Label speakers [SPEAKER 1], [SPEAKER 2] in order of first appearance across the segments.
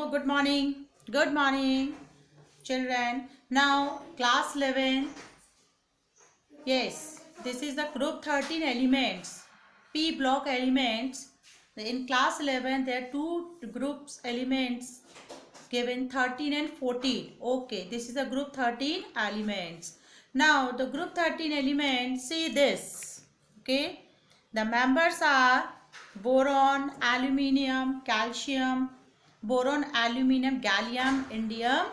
[SPEAKER 1] good morning. Good morning, children. Now, class 11. Yes, this is the group 13 elements, P block elements. In class 11, there are two groups elements given 13 and 14. Okay, this is the group 13 elements. Now, the group 13 elements, see this. Okay, the members are boron, aluminium, calcium, boron, aluminium, gallium, indium,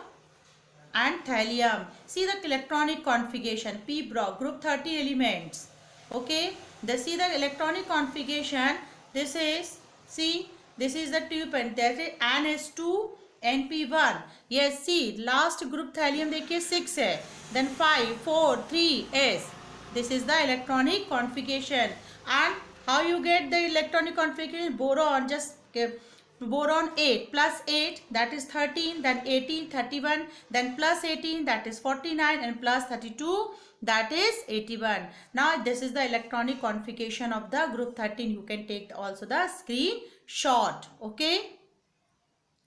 [SPEAKER 1] and thallium. See the electronic configuration, P block, group 30 elements. Okay, see the electronic configuration. This is, see, this is the tube and that is NS2 NP1. Yes, see, last group thallium देखिए 6 है, then 5 4 3 S. This is the electronic configuration. And how you get the electronic configuration? Boron, just boron 8 plus 8, that is 13, then 18 31, then plus 18, that is 49, and plus 32, that is 81. Now this is the electronic configuration of the group 13. You can take also the screenshot. Okay,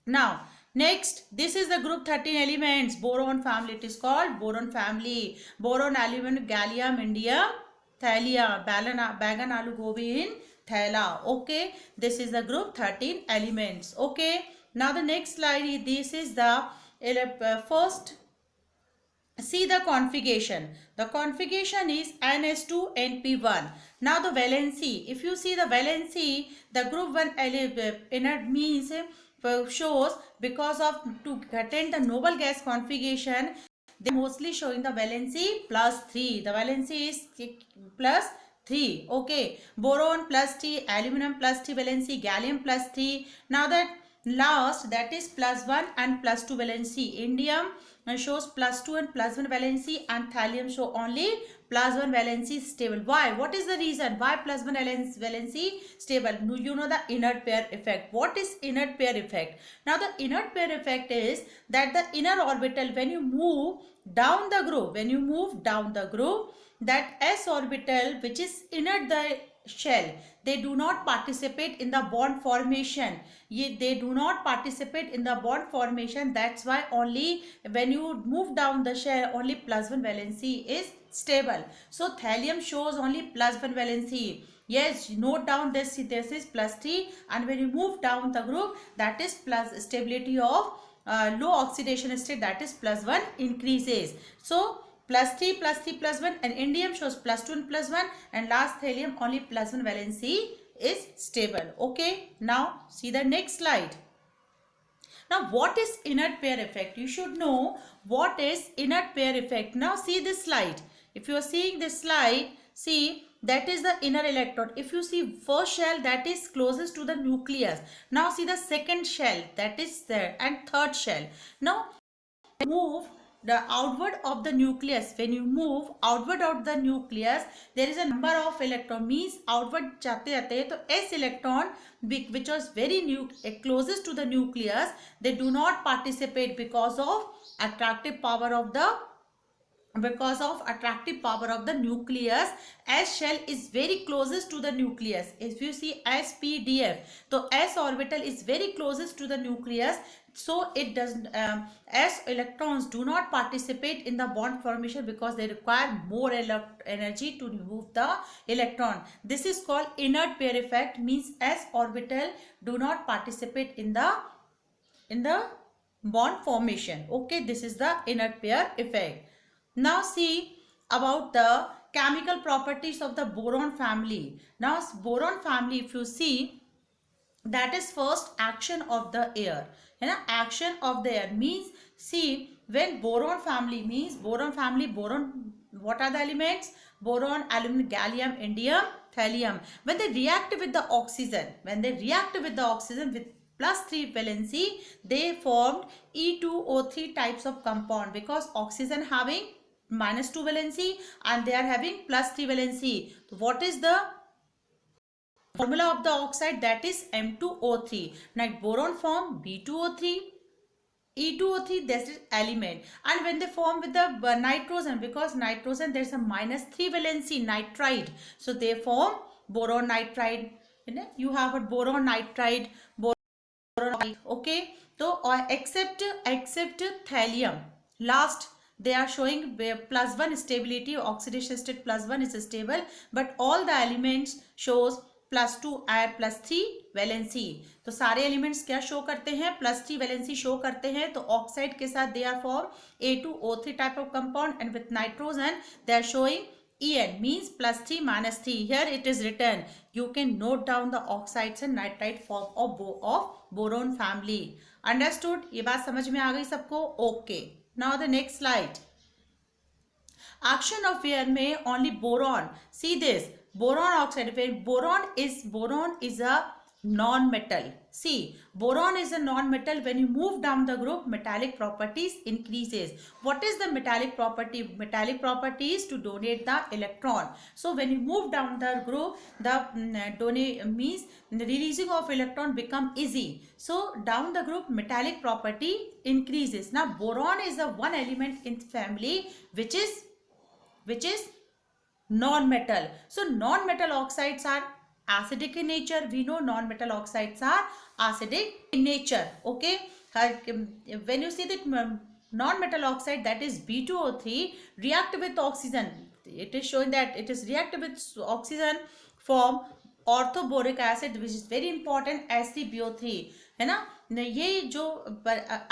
[SPEAKER 1] now next, this is the group 13 elements, boron family. It is called boron family. Boron, aluminum, gallium, indium, thallium, bagan, alu, gobi in thala. Okay, this is the group 13 elements. Okay, now the next slide, this is the first. See the configuration. The configuration is NS2 NP1. Now the valency. If you see the valency, the group 1 inert means shows, because of to attain the noble gas configuration, they mostly showing the valency plus 3. The valency is plus 3. Okay. Boron plus 3, aluminum plus 3 valency, gallium plus 3. Now that last, that is plus 1 and plus 2 valency. Indium shows plus 2 and plus 1 valency, and thallium show only plus 1 valency stable. Why? What is the reason? Why plus 1 valency stable? You know the inert pair effect. What is inert pair effect? Now the inert pair effect is that the inner orbital, when you move down the group, that s orbital which is inert the shell, they do not participate in the bond formation. They do not participate in the bond formation. That's why only when you move down the shell, only plus 1 valency is stable. So thallium shows only plus 1 valency. Yes, note down this is plus 3, and when you move down the group, that is plus stability of low oxidation state, that is plus 1 increases. So plus 3 plus 3 plus 1, and indium shows plus 2 and plus 1, and last thallium only plus 1 valency is stable. Okay, now see the next slide. Now what is inert pair effect? You should know what is inert pair effect. Now see this slide. If you are seeing this slide, see that is the inner electron. If you see first shell, that is closest to the nucleus. Now see the second shell, that is there, and third shell. Now move the outward of the nucleus. When you move outward of the nucleus, there is a number of electron, means outward जाते जाते तो s electron which was very closest to the nucleus, they do not participate because of attractive power of the nucleus. S shell is very closest to the nucleus. If you see SPDF, so s orbital is very closest to the nucleus, so it doesn't s electrons do not participate in the bond formation because they require more energy to remove the electron. This is called inert pair effect, means s orbital do not participate in the bond formation. Okay, this is the inert pair effect. Now see about the chemical properties of the boron family. Now boron family, if you see, that is first action of the air. Action of the air means, see, when boron family means boron, what are the elements? Boron, aluminum, gallium, indium, thallium. When they react with the oxygen, with plus 3 valency, they formed E2O3 types of compound, because oxygen having minus 2 valency and they are having plus 3 valency. So what is the formula of the oxide? That is M2O3. Now boron form B2O3, E2O3, that is element. And when they form with the nitrogen, because nitrogen there is a minus 3 valency nitride, so they form boron nitride. You have a boron nitride, boron okay, तो except thallium last they are showing +1 stability, oxidation state +1 is stable, but all the elements shows +2 and +3 valency. तो सारे elements क्या show करते हैं? +3 valency show करते हैं। तो oxide के साथ they are form A2O3 type of compound and with nitrogen they are showing En means +3 -3. Here it is written. You can note down the oxides and nitrite form of boron family. Understood? ये बात समझ में आ गई सबको? Okay. Now the next slide. Action of where may only boron. See this. Boron oxide. Where boron is a non-metal. See, boron is a non-metal. When you move down the group, metallic properties increases. What is the metallic property? Metallic property is to donate the electron. So when you move down the group, the donate means the releasing of electron become easy. So down the group, metallic property increases. Now boron is the one element in family which is non-metal. So non-metal oxides are acidic in nature. We know non-metal oxides are acidic in nature. Okay, when you see that non-metal oxide, that is B2O3, react with oxygen, it is showing that it is react with oxygen form orthoboric acid, which is very important, HCBO3 है ना। ये जो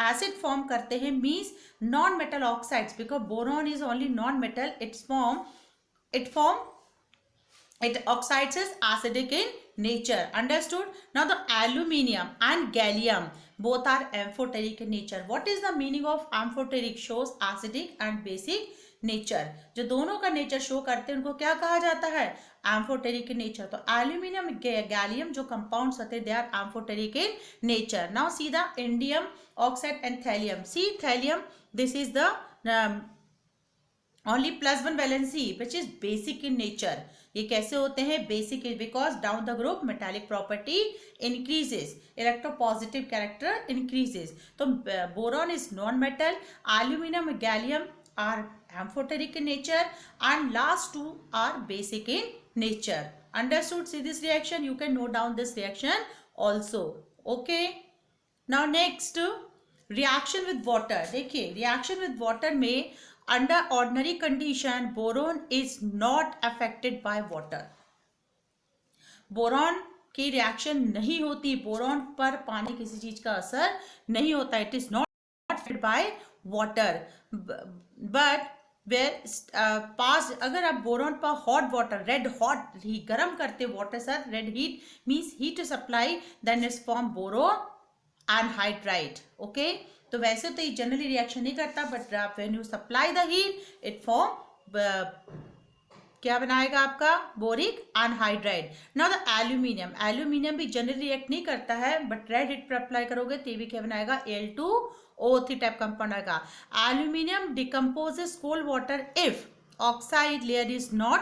[SPEAKER 1] acid form करते हैं means non metal oxides, because boron is only non metal, it oxides is acidic in nature. Understood? Now the aluminium and gallium both are amphoteric in nature. What is the meaning of amphoteric? Shows acidic and basic nature. जो दोनों का nature show करते हैं उनको क्या कहा जाता है? Amphoteric in nature. तो एल्यूमिनियम गैलियम जो कंपाउंड्स होते हैं they are amphoteric in nature. Now see the indium oxide and thallium. See thallium, this is the only +1 valency which is basic in nature. ये कैसे होते हैं? Basic because down the group metallic property increases, electropositive character increases. तो boron is non metal, aluminium gallium are amphoteric in nature, and last two are basic in nature. Understood? See this reaction, you can note down this reaction also. Okay, now next reaction with water. देखिए reaction with water में under ordinary condition boron is not affected by water. Boron की reaction नहीं होती, boron पर पानी किसी चीज का असर नहीं होता, it is not affected by water. But where पास अगर आप बोरॉन पर हॉट वाटर, रेड हॉट ही गर्म करते water sir, red heat means heat supply, then is form boron anhydride. Okay, तो वैसे तो ये जनरली रिएक्शन नहीं करता, but when you supply the heat it form क्या बनाएगा आपका? Boric anhydride. Now the aluminium, aluminium भी जनरली रिएक्ट नहीं करता है, बट रेड हीट पर अप्लाई करोगे तो ये भी क्या बनाएगा? Al2O3 टाइप कंपाउंड आएगा। Aluminium decomposes cold water if oxide layer is not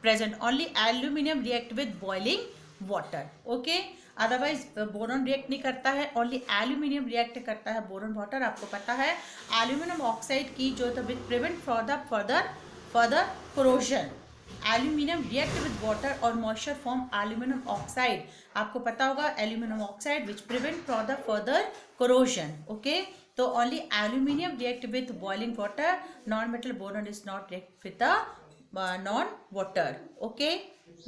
[SPEAKER 1] present. Only aluminium react with boiling water. Okay, otherwise boron react नहीं करता है, ओनली एल्यूमिनियम रिएक्ट करता है बोरॉन वाटर। आपको पता है एल्यूमिनियम ऑक्साइड की जो है prevent for the further corrosion. Aluminium react with water और मॉइस्चर फॉर्म एल्यूमिनियम ऑक्साइड। आपको पता होगा aluminium oxide which prevent for the further corrosion. Okay, तो only aluminium react with boiling water, non metal boron is not react with the non-water. Okay,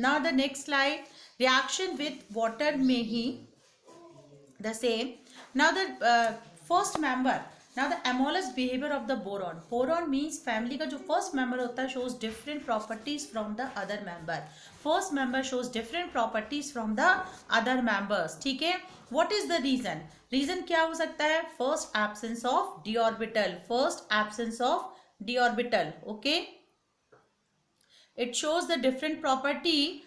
[SPEAKER 1] now the next slide, reaction with water में ही the same. Now the first member, now the amorphous behavior of the boron. Boron means family का जो first member होता है shows different properties from the other member. First member shows different properties from the other members. ठीक है, what is the reason? Reason क्या हो सकता है? First absence of d orbital. First absence of d orbital. Okay, it shows the different property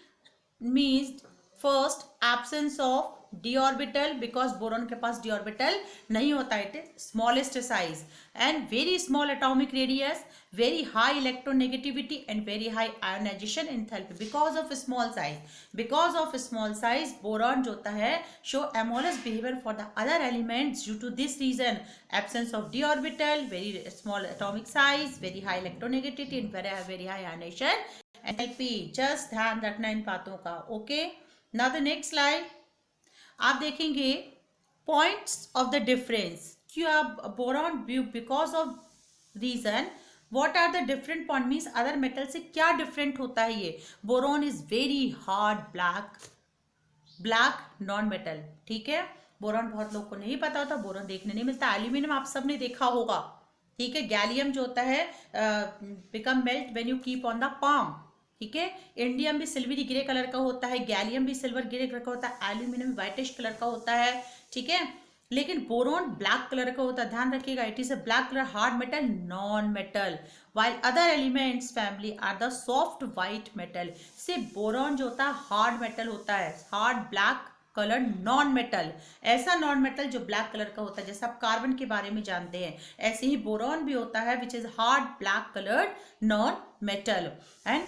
[SPEAKER 1] means first absence of d orbital, because boron के पास d orbital नहीं होता, it is smallest size and very small atomic radius, very high electronegativity and very high ionization enthalpy because of small size. Because of small size boron जो होता है show amorphous behavior for the other elements due to this reason, absence of d orbital, very small atomic size, very high electronegativity and very high ionization enthalpy. just ध्यान रखना इन बातों का. Okay, now the next slide. आप देखेंगे points of the difference, क्यों आप boron because of reason what are the different point means other metal से क्या डिफरेंट होता है ये. Boron is very hard black non metal. ठीक है, बोरॉन बहुत लोग को नहीं पता होता, बोरॉन देखने नहीं मिलता. एल्यूमिनियम आप सबने देखा होगा. ठीक है, गैलियम जो होता है become melt when you keep on the palm. ठीक है, इंडियम भी सिल्वरी ग्रे कलर का होता है, गैलियम भी सिल्वर ग्रे कलर का होता है, एल्यूमिनियम व्हाइटिश कलर का होता है. ठीक है, लेकिन बोरॉन ब्लैक कलर का होता है. ध्यान रखिएगा, it is a black colour hard metal non metal, while other elements family are the soft white metal. से बोरॉन जो होता है हार्ड मेटल होता है, hard black colour non metal. ऐसा नॉन मेटल जो ब्लैक कलर का होता है, जैसे आप कार्बन के बारे में जानते हैं, ऐसे ही बोरॉन भी होता है which is hard black coloured non metal. And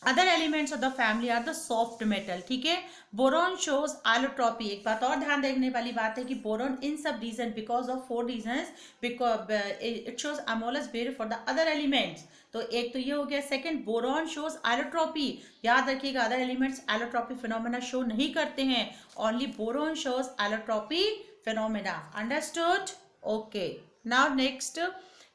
[SPEAKER 1] other elements of the family are the soft metal. ठीक है, बोरॉन शोज आलोट्रॉपी. एक बात और ध्यान देखने वाली बात है कि बोरॉन इन सब reason because of 4 reasons it shows anomalous behaviour for the other elements. तो एक तो ये हो गया. Second, boron shows allotropy. याद रखिएगा, other elements allotropy phenomena show नहीं करते हैं, only boron shows allotropy phenomena. Understood? Okay, now next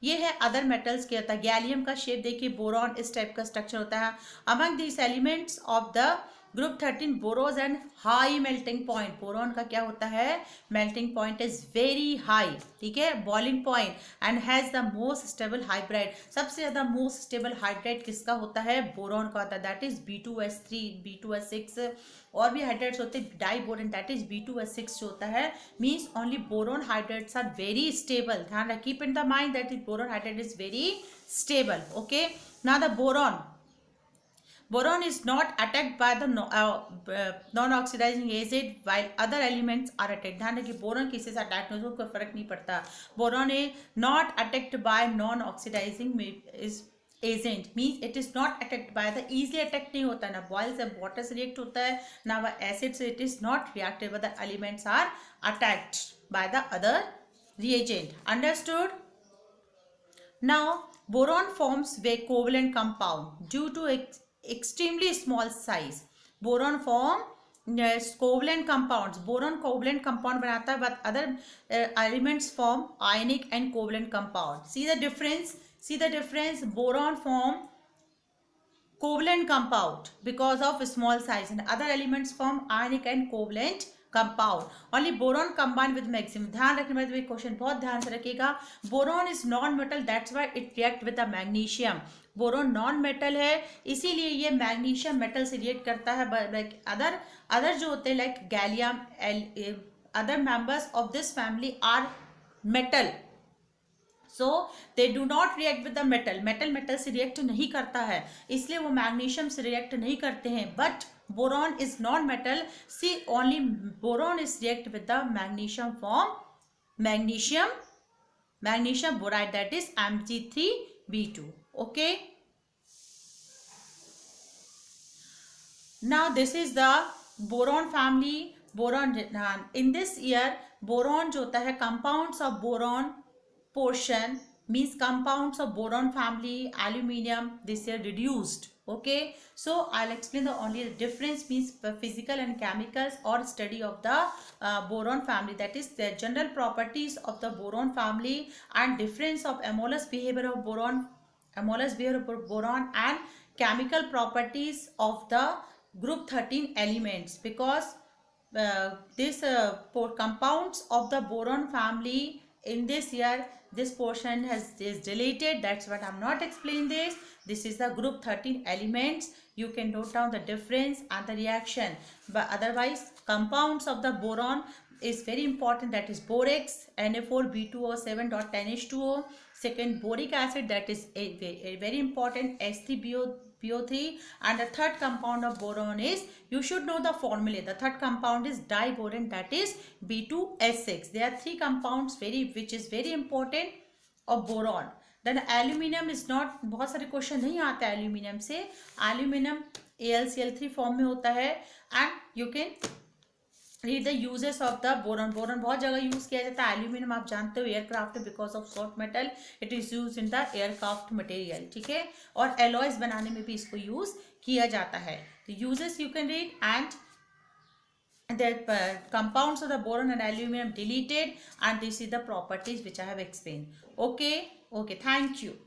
[SPEAKER 1] ये है अदर मेटल्स के होता है. गैलियम का शेप देखिए, बोरॉन इस टाइप का स्ट्रक्चर होता है. Among this elements of the group 13 borrows and high melting point. Boron का क्या होता है, melting point is very high. ठीक है, boiling point, and has the most stable hydride. सबसे ज्यादा मोस्ट स्टेबल हाइड्राइड किसका होता है, बोरॉन का होता है. That is B2S3, B2S6. और भी हाइड्राइड्स होते हैं, die boron, that is B2S6 जो होता है. Means only boron hydrides are very stable. ध्यान रख, keep in the mind that is boron hydride is very stable. Okay, now the boron is not attacked by the non-oxidizing acid while other elements are attacked. ध्यान रखिए, boron किसी से attack नहीं, कोई फर्क नहीं पड़ता. Boron is not attacked by non-oxidizing agent, means it is not attacked by the easily attacked नहीं होता ना बॉयल से वाटर से रिएक्ट होता है ना वह एसिड से. It is not reacted but the elements are attacked by the other reagent. Understood? Now boron forms a covalent compound due to extremely small size. Boron form covalent compounds. Boron covalent compound बनाता है, but other elements form ionic and covalent compound. See the difference. Boron form covalent compound because of small size, and other elements form ionic and covalent compound. Only boron combined with magnesium. ध्यान रखने वाले question बहुत ध्यान से रखिएगा. Boron is non metal, that's why it react with the magnesium. Boron non metal है, इसीलिए ये मैग्नीशियम मेटल से रिएक्ट करता है. अदर जो होते हैं like gallium, other members of this family are metal, so they do not react with the metal से रिएक्ट नहीं करता है, इसलिए वो मैग्नीशियम से रिएक्ट नहीं करते हैं. But boron is non-metal. See, only boron is react with the magnesium form magnesium boride, that is Mg3B2. Okay, now this is the boron family. Boron in this year boron जो होता है, compounds of boron portion means compounds of boron family aluminium this year reduced. Okay, so I'll explain the only difference means physical and chemicals or study of the boron family, that is the general properties of the boron family and difference of amorphous behavior of boron and chemical properties of the group 13 elements. Because this compounds of the boron family in this year, this portion is deleted, that's what I'm not explaining this. This is the group 13 elements. You can note down the difference and the reaction, but otherwise compounds of the boron is very important, that is borax, Na4B2O7.10H2O. second, boric acid, that is a very important, H3BO3. and the third compound of boron is, you should know the formula, the third compound is diboron, that is B2S6. there are 3 compounds which is very important of boron. Then aluminium is not, बहुत सारे question नहीं आते हैं aluminium से. Aluminium AlCl3 form में होता है. And you can read the uses of the boron. Boron बहुत जगह यूज किया जाता है. एल्यूमिनियम आप जानते हो aircraft, because of soft metal it is use in the aircraft material. ठीक है, और एलॉयज बनाने में भी इसको यूज किया जाता है. Uses you can read. And the compounds of the boron and aluminum deleted, and this is the properties which I have explained. Okay, thank you.